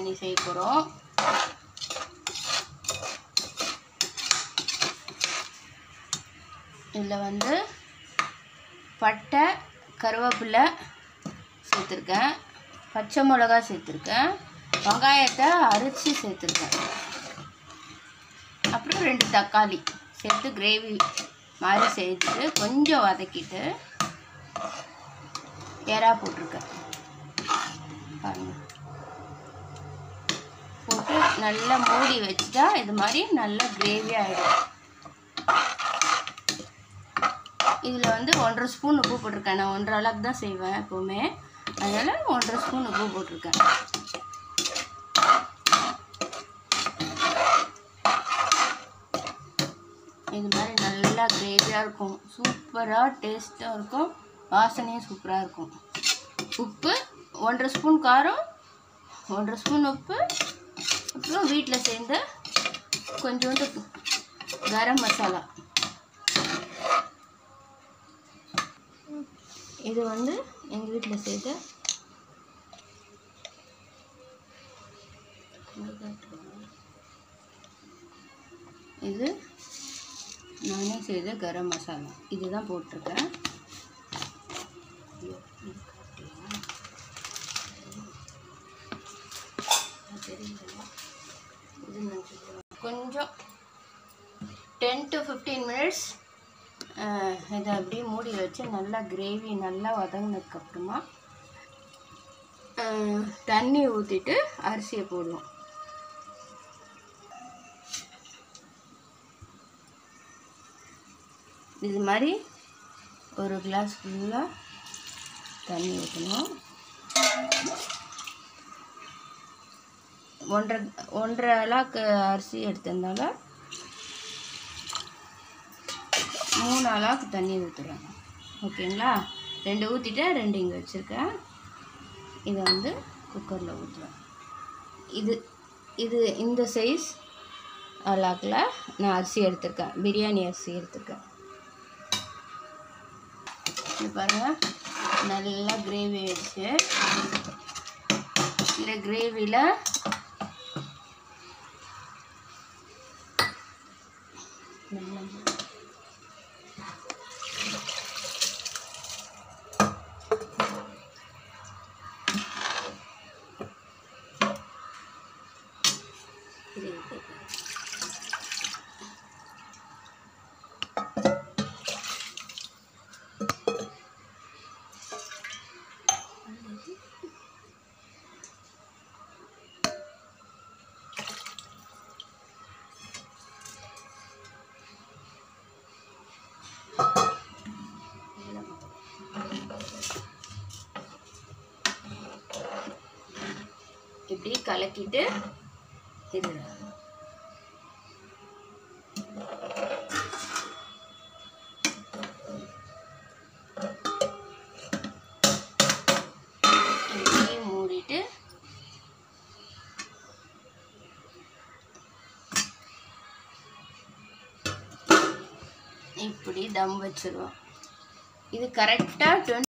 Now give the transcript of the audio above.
தண்ணி செய்ய போகிறோம். இதில் வந்து பட்டை, கருவேப்பிலை சேர்த்துருக்கேன், பச்சை மிளகா சேர்த்துருக்கேன், வெங்காயத்தை அரைச்சி சேர்த்துருக்கேன், அப்புறம் 2 தக்காளி சேர்த்து கிரேவி மாதிரி சேர்த்துட்டு கொஞ்சம் வதக்கிட்டு எறா போட்டிருக்கேன். பாருங்க, போட்டு நல்லா மூடி வச்சுட்டா இது மாதிரி நல்லா கிரேவி ஆகிடும். இதில் வந்து 1.5 ஸ்பூன் உப்பு போட்டிருக்கேன். நான் 1.5 அளவுக்கு தான் செய்வேன் எப்போவுமே, அதனால் 1.5 ஸ்பூன் உப்பு போட்டிருக்கேன். இது மாதிரி நல்லா கிரேவியாக இருக்கும், சூப்பராக டேஸ்ட்டாக இருக்கும், வாசனையும் சூப்பராக இருக்கும். உப்பு 1.5 ஸ்பூன் காரம், 1.5 ஸ்பூன் உப்பு, அப்புறம் வீட்டில் சேர்ந்த கொஞ்சோண்டு கரம் மசாலா. இது வந்து எங்கள் வீட்டில் செய்த இது நானே செய்த கரம் மசாலா, இதுதான் போட்டிருக்கேன். கொஞ்சம் 10 to 15 மினிட்ஸ் இதை அப்படியே மூடி வச்சு நல்லா கிரேவி நல்லா வதங்கினதுக்கப்புறமா தண்ணி ஊற்றிட்டு அரிசியை போடுவோம். இது மாதிரி ஒரு கிளாஸ் ஃபுல்லாக தண்ணி ஊற்றணும். 1.5 அளவுக்கு அரிசி எடுத்திருந்தால 3 அளவுக்கு தண்ணி ஊற்றுறேன். ஓகேங்களா, 2 ஊற்றிட்டேன், 2 இங்கே வச்சுருக்கேன். இதை வந்து குக்கரில் ஊற்றுவேன். இது இந்த சைஸ் அளவுக்குல நான் அரிசி எடுத்திருக்கேன், பிரியாணி அரிசி எடுத்திருக்கேன். இது பாருங்கள், நல்லா கிரேவி ஆயிடுச்சு. இந்த கிரேவியில் இப்படி கலக்கிட்டு இது மூடிட்டு இப்படி தம் வச்சிருவோம். இது கரெக்டாக